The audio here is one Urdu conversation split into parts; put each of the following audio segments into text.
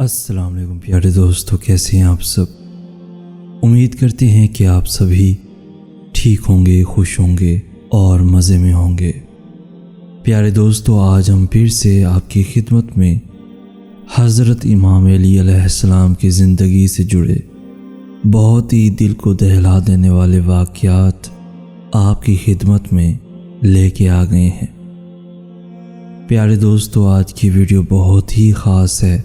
السلام علیکم پیارے دوستو، کیسے ہیں آپ سب؟ امید کرتے ہیں کہ آپ سبھی ٹھیک ہوں گے، خوش ہوں گے اور مزے میں ہوں گے۔ پیارے دوستو، آج ہم پھر سے آپ کی خدمت میں حضرت امام علی علیہ السلام کی زندگی سے جڑے بہت ہی دل کو دہلا دینے والے واقعات آپ کی خدمت میں لے کے آ گئے ہیں۔ پیارے دوستو، آج کی ویڈیو بہت ہی خاص ہے۔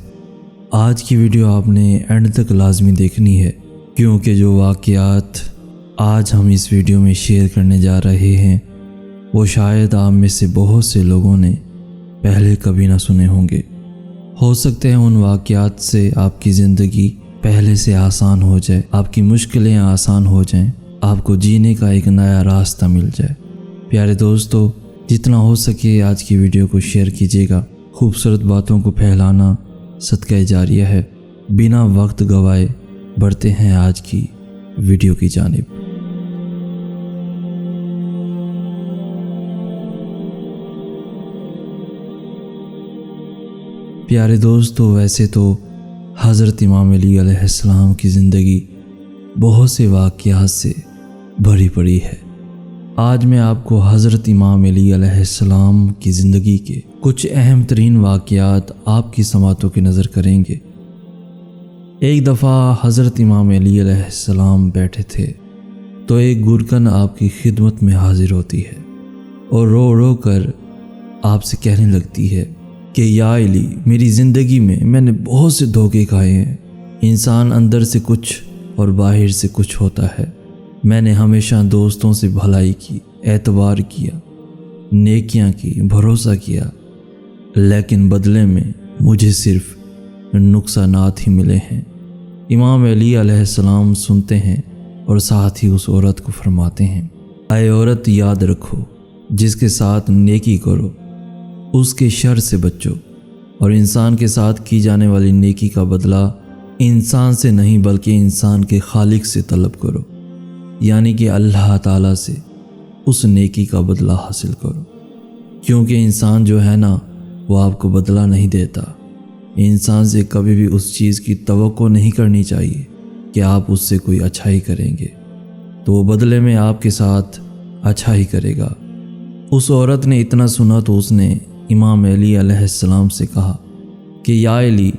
آج کی ویڈیو آپ نے اینڈ تک لازمی دیکھنی ہے، کیونکہ جو واقعات آج ہم اس ویڈیو میں شیئر کرنے جا رہے ہیں وہ شاید آپ میں سے بہت سے لوگوں نے پہلے کبھی نہ سنے ہوں گے۔ ہو سکتے ہیں ان واقعات سے آپ کی زندگی پہلے سے آسان ہو جائے، آپ کی مشکلیں آسان ہو جائیں، آپ کو جینے کا ایک نیا راستہ مل جائے۔ پیارے دوستو، جتنا ہو سکے آج کی ویڈیو کو شیئر کیجیے گا۔ خوبصورت باتوں کو پھیلانا صدقہ جاریہ ہے۔ بنا وقت گوائے بڑھتے ہیں آج کی ویڈیو کی جانب۔ پیارے دوستو، ویسے تو حضرت امام علی علیہ السلام کی زندگی بہت سے واقعات سے بھری پڑی ہے۔ آج میں آپ کو حضرت امام علی علیہ السلام کی زندگی کے کچھ اہم ترین واقعات آپ کی سماعتوں کی نظر کریں گے۔ ایک دفعہ حضرت امام علی علیہ السلام بیٹھے تھے تو ایک گورکن آپ کی خدمت میں حاضر ہوتی ہے اور رو رو کر آپ سے کہنے لگتی ہے کہ یا علی، میری زندگی میں نے بہت سے دھوکے کھائے ہیں۔ انسان اندر سے کچھ اور باہر سے کچھ ہوتا ہے۔ میں نے ہمیشہ دوستوں سے بھلائی کی، اعتبار کیا، نیکیاں کی، بھروسہ کیا، لیکن بدلے میں مجھے صرف نقصانات ہی ملے ہیں۔ امام علی علیہ السلام سنتے ہیں اور ساتھ ہی اس عورت کو فرماتے ہیں، اے عورت، یاد رکھو، جس کے ساتھ نیکی کرو اس کے شر سے بچو، اور انسان کے ساتھ کی جانے والی نیکی کا بدلہ انسان سے نہیں بلکہ انسان کے خالق سے طلب کرو، یعنی کہ اللہ تعالیٰ سے اس نیکی کا بدلہ حاصل کرو، کیونکہ انسان جو ہے نا وہ آپ کو بدلہ نہیں دیتا۔ انسان سے کبھی بھی اس چیز کی توقع نہیں کرنی چاہیے کہ آپ اس سے کوئی اچھائی کریں گے تو وہ بدلے میں آپ کے ساتھ اچھائی کرے گا۔ اس عورت نے اتنا سنا تو اس نے امام علی علیہ السلام سے کہا کہ یا علی،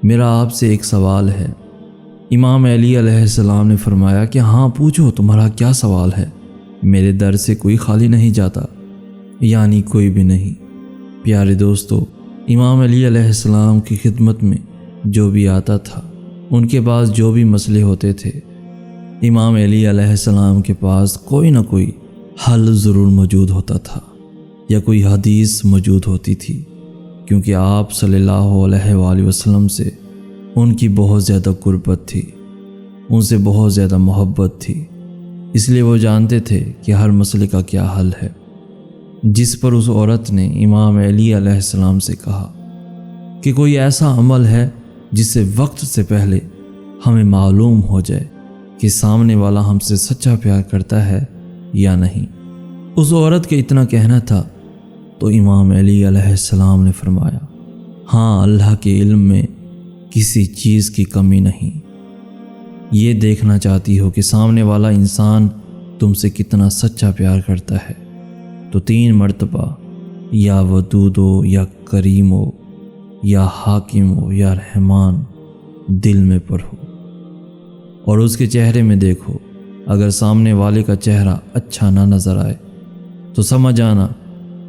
میرا آپ سے ایک سوال ہے۔ امام علی علیہ السلام نے فرمایا کہ ہاں پوچھو، تمہارا کیا سوال ہے؟ میرے در سے کوئی خالی نہیں جاتا، یعنی کوئی بھی نہیں۔ پیارے دوستو، امام علی علیہ السلام کی خدمت میں جو بھی آتا تھا، ان کے پاس جو بھی مسئلے ہوتے تھے، امام علی علیہ السلام کے پاس کوئی نہ کوئی حل ضرور موجود ہوتا تھا یا کوئی حدیث موجود ہوتی تھی، کیونکہ آپ صلی اللہ علیہ وآلہ وسلم سے ان کی بہت زیادہ قربت تھی، ان سے بہت زیادہ محبت تھی، اس لیے وہ جانتے تھے کہ ہر مسئلے کا کیا حل ہے۔ جس پر اس عورت نے امام علی علیہ السلام سے کہا کہ کوئی ایسا عمل ہے جس سے وقت سے پہلے ہمیں معلوم ہو جائے کہ سامنے والا ہم سے سچا پیار کرتا ہے یا نہیں۔ اس عورت کے اتنا کہنا تھا تو امام علی علیہ السلام نے فرمایا، ہاں، اللہ کے علم میں کسی چیز کی کمی نہیں۔ یہ دیکھنا چاہتی ہو کہ سامنے والا انسان تم سے کتنا سچا پیار کرتا ہے تو 3 مرتبہ یا ودود ہو، یا کریم ہو، یا حاکم ہو، یا رحمان دل میں پڑھو اور اس کے چہرے میں دیکھو۔ اگر سامنے والے کا چہرہ اچھا نہ نظر آئے تو سمجھ آنا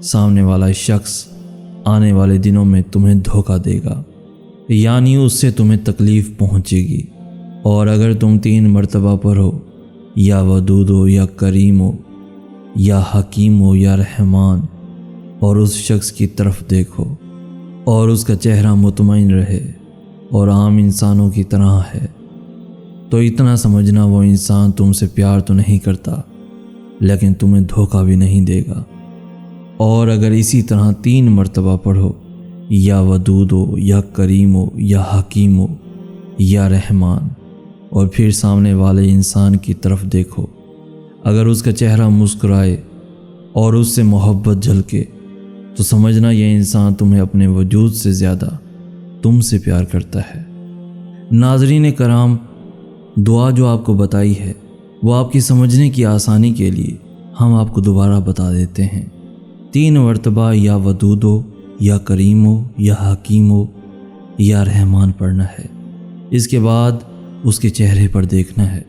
سامنے والا شخص آنے والے دنوں میں تمہیں دھوکہ دے گا، یعنی اس سے تمہیں تکلیف پہنچے گی۔ اور اگر تم 3 مرتبہ پڑھو یا ودود ہو، یا کریم ہو، یا حکیم ہو، یا رحمان، اور اس شخص کی طرف دیکھو اور اس کا چہرہ مطمئن رہے اور عام انسانوں کی طرح ہے، تو اتنا سمجھنا وہ انسان تم سے پیار تو نہیں کرتا لیکن تمہیں دھوکہ بھی نہیں دے گا۔ اور اگر اسی طرح 3 مرتبہ پڑھو یا ودود ہو، یا کریم ہو، یا حکیم ہو، یا رحمان، اور پھر سامنے والے انسان کی طرف دیکھو، اگر اس کا چہرہ مسکرائے اور اس سے محبت جھلکے تو سمجھنا یہ انسان تمہیں اپنے وجود سے زیادہ تم سے پیار کرتا ہے۔ ناظرین کرام، دعا جو آپ کو بتائی ہے وہ آپ کی سمجھنے کی آسانی کے لیے ہم آپ کو دوبارہ بتا دیتے ہیں۔ 3 مرتبہ یا ودود ہو، یا کریم ہو، یا حکیم ہو، یا رحمان پڑھنا ہے۔ اس کے بعد اس کے چہرے پر دیکھنا ہے۔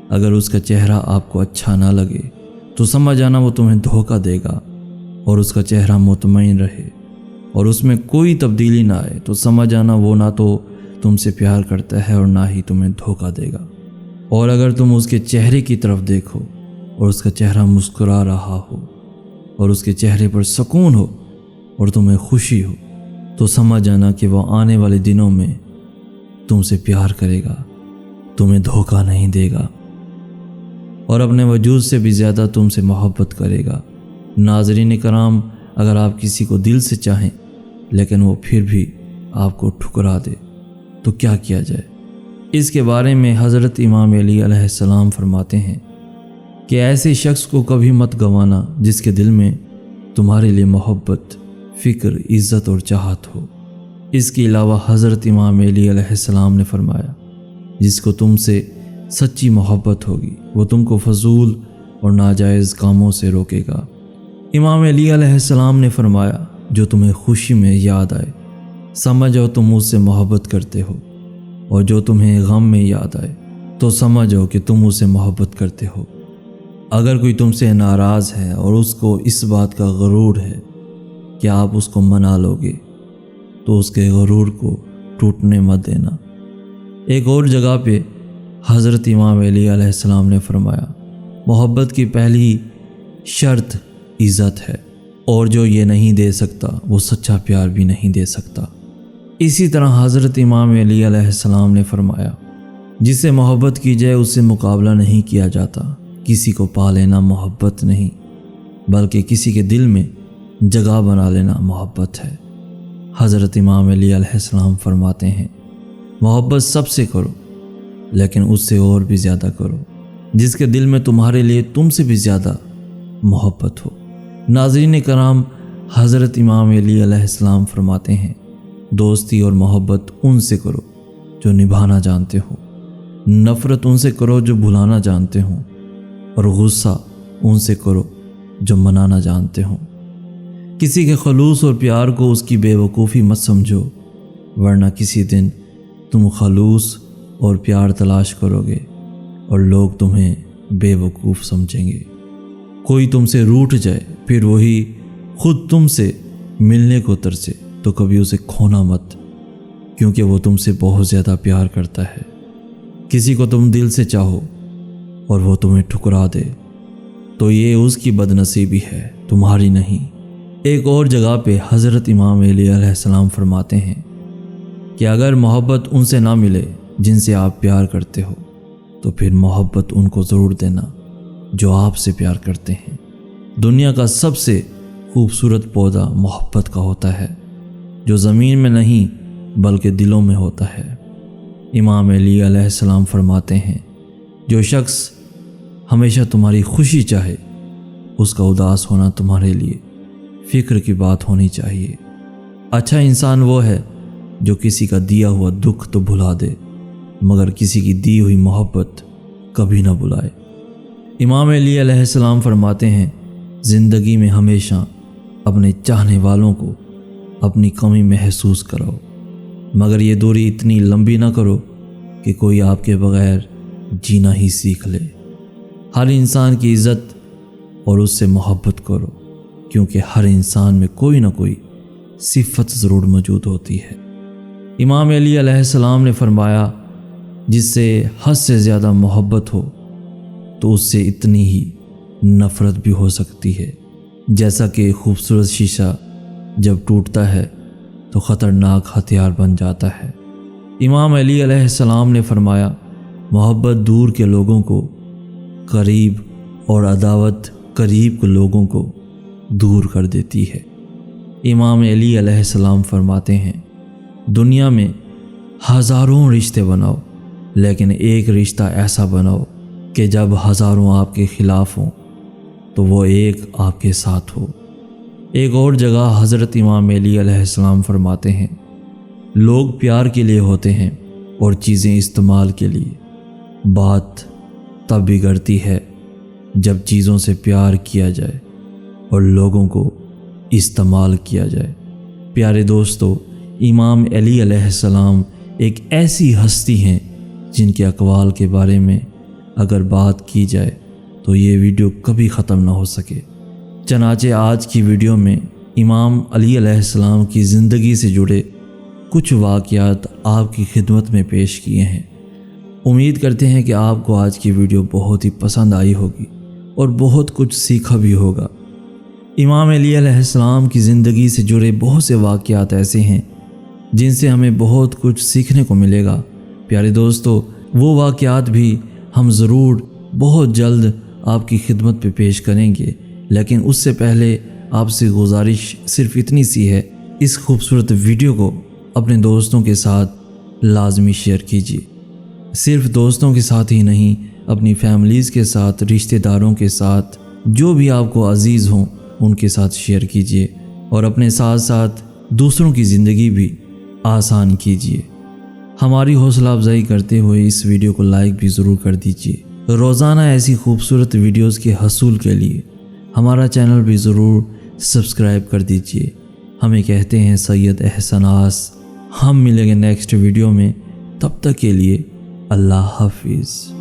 اگر اس کا چہرہ آپ کو اچھا نہ لگے تو سمجھ جانا وہ تمہیں دھوکہ دے گا، اور اس کا چہرہ مطمئن رہے اور اس میں کوئی تبدیلی نہ آئے تو سمجھ جانا وہ نہ تو تم سے پیار کرتا ہے اور نہ ہی تمہیں دھوکہ دے گا۔ اور اگر تم اس کے چہرے کی طرف دیکھو اور اس کا چہرہ مسکرا رہا ہو اور اس کے چہرے پر سکون ہو اور تمہیں خوشی ہو تو سمجھ جانا کہ وہ آنے والے دنوں میں تم سے پیار کرے گا، تمہیں دھوکہ نہیں دے گا اور اپنے وجود سے بھی زیادہ تم سے محبت کرے گا۔ ناظرین کرام، اگر آپ کسی کو دل سے چاہیں لیکن وہ پھر بھی آپ کو ٹھکرا دے تو کیا کیا جائے؟ اس کے بارے میں حضرت امام علی علیہ السلام فرماتے ہیں کہ ایسے شخص کو کبھی مت گنوانا جس کے دل میں تمہارے لیے محبت، فکر، عزت اور چاہت ہو۔ اس کے علاوہ حضرت امام علی علیہ السلام نے فرمایا جس کو تم سے سچی محبت ہوگی وہ تم کو فضول اور ناجائز کاموں سے روکے گا۔ امام علی علیہ السلام نے فرمایا جو تمہیں خوشی میں یاد آئے سمجھو تم مجھ سے محبت کرتے ہو، اور جو تمہیں غم میں یاد آئے تو سمجھو کہ تم مجھ سے محبت کرتے ہو۔ اگر کوئی تم سے ناراض ہے اور اس کو اس بات کا غرور ہے کہ آپ اس کو منا لو گے تو اس کے غرور کو ٹوٹنے مت دینا۔ ایک اور جگہ پہ حضرت امام علی علیہ السلام نے فرمایا محبت کی پہلی شرط عزت ہے، اور جو یہ نہیں دے سکتا وہ سچا پیار بھی نہیں دے سکتا۔ اسی طرح حضرت امام علی علیہ السلام نے فرمایا جس سے محبت کی جائے اس سے مقابلہ نہیں کیا جاتا۔ کسی کو پا لینا محبت نہیں بلکہ کسی کے دل میں جگہ بنا لینا محبت ہے۔ حضرت امام علی علیہ السلام فرماتے ہیں محبت سب سے کرو لیکن اس سے اور بھی زیادہ کرو جس کے دل میں تمہارے لیے تم سے بھی زیادہ محبت ہو۔ ناظرین کرام، حضرت امام علی علیہ السلام فرماتے ہیں دوستی اور محبت ان سے کرو جو نبھانا جانتے ہو، نفرت ان سے کرو جو بھلانا جانتے ہوں، اور غصہ ان سے کرو جو منانا جانتے ہوں۔ کسی کے خلوص اور پیار کو اس کی بے وقوفی مت سمجھو، ورنہ کسی دن تم خلوص اور پیار تلاش کرو گے اور لوگ تمہیں بے وقوف سمجھیں گے۔ کوئی تم سے روٹھ جائے پھر وہی خود تم سے ملنے کو ترسے تو کبھی اسے کھونا مت، کیونکہ وہ تم سے بہت زیادہ پیار کرتا ہے۔ کسی کو تم دل سے چاہو اور وہ تمہیں ٹھکرا دے تو یہ اس کی بدنصیبی ہے، تمہاری نہیں۔ ایک اور جگہ پہ حضرت امام علی علیہ السلام فرماتے ہیں کہ اگر محبت ان سے نہ ملے جن سے آپ پیار کرتے ہو تو پھر محبت ان کو ضرور دینا جو آپ سے پیار کرتے ہیں۔ دنیا کا سب سے خوبصورت پودا محبت کا ہوتا ہے جو زمین میں نہیں بلکہ دلوں میں ہوتا ہے۔ امام علی علیہ السلام فرماتے ہیں جو شخص ہمیشہ تمہاری خوشی چاہے اس کا اداس ہونا تمہارے لیے فکر کی بات ہونی چاہیے۔ اچھا انسان وہ ہے جو کسی کا دیا ہوا دکھ تو بھلا دے مگر کسی کی دی ہوئی محبت کبھی نہ بلائے۔ امام علی علیہ السلام فرماتے ہیں زندگی میں ہمیشہ اپنے چاہنے والوں کو اپنی کمی محسوس کراؤ، مگر یہ دوری اتنی لمبی نہ کرو کہ کوئی آپ کے بغیر جینا ہی سیکھ لے۔ ہر انسان کی عزت اور اس سے محبت کرو، کیونکہ ہر انسان میں کوئی نہ کوئی صفت ضرور موجود ہوتی ہے۔ امام علی علیہ السلام نے فرمایا جس سے حد سے زیادہ محبت ہو تو اس سے اتنی ہی نفرت بھی ہو سکتی ہے، جیسا کہ خوبصورت شیشہ جب ٹوٹتا ہے تو خطرناک ہتھیار بن جاتا ہے۔ امام علی علیہ السلام نے فرمایا محبت دور کے لوگوں کو قریب اور عداوت قریب کے لوگوں کو دور کر دیتی ہے۔ امام علی علیہ السلام فرماتے ہیں دنیا میں ہزاروں رشتے بناؤ لیکن ایک رشتہ ایسا بناؤ کہ جب ہزاروں آپ کے خلاف ہوں تو وہ ایک آپ کے ساتھ ہو۔ ایک اور جگہ حضرت امام علی علیہ السلام فرماتے ہیں لوگ پیار کے لیے ہوتے ہیں اور چیزیں استعمال کے لیے۔ بات تب بگڑتی ہے جب چیزوں سے پیار کیا جائے اور لوگوں کو استعمال کیا جائے۔ پیارے دوستو، امام علی علیہ السلام ایک ایسی ہستی ہیں جن کے اقوال کے بارے میں اگر بات کی جائے تو یہ ویڈیو کبھی ختم نہ ہو سکے۔ چنانچہ آج کی ویڈیو میں امام علی علیہ السلام کی زندگی سے جڑے کچھ واقعات آپ کی خدمت میں پیش کیے ہیں۔ امید کرتے ہیں کہ آپ کو آج کی ویڈیو بہت ہی پسند آئی ہوگی اور بہت کچھ سیکھا بھی ہوگا۔ امام علی علیہ السلام کی زندگی سے جڑے بہت سے واقعات ایسے ہیں جن سے ہمیں بہت کچھ سیکھنے کو ملے گا۔ پیارے دوستو، وہ واقعات بھی ہم ضرور بہت جلد آپ کی خدمت پہ پیش کریں گے، لیکن اس سے پہلے آپ سے گزارش صرف اتنی سی ہے، اس خوبصورت ویڈیو کو اپنے دوستوں کے ساتھ لازمی شیئر کیجیے۔ صرف دوستوں کے ساتھ ہی نہیں، اپنی فیملیز کے ساتھ، رشتہ داروں کے ساتھ، جو بھی آپ کو عزیز ہوں ان کے ساتھ شیئر کیجیے اور اپنے ساتھ ساتھ دوسروں کی زندگی بھی آسان کیجیے۔ ہماری حوصلہ افزائی کرتے ہوئے اس ویڈیو کو لائک بھی ضرور کر دیجیے۔ روزانہ ایسی خوبصورت ویڈیوز کے حصول کے لیے ہمارا چینل بھی ضرور سبسکرائب کر دیجیے۔ ہمیں کہتے ہیں سید احسن آس۔ ہم ملیں گے نیکسٹ ویڈیو میں، تب تک کے لیے اللہ حافظ۔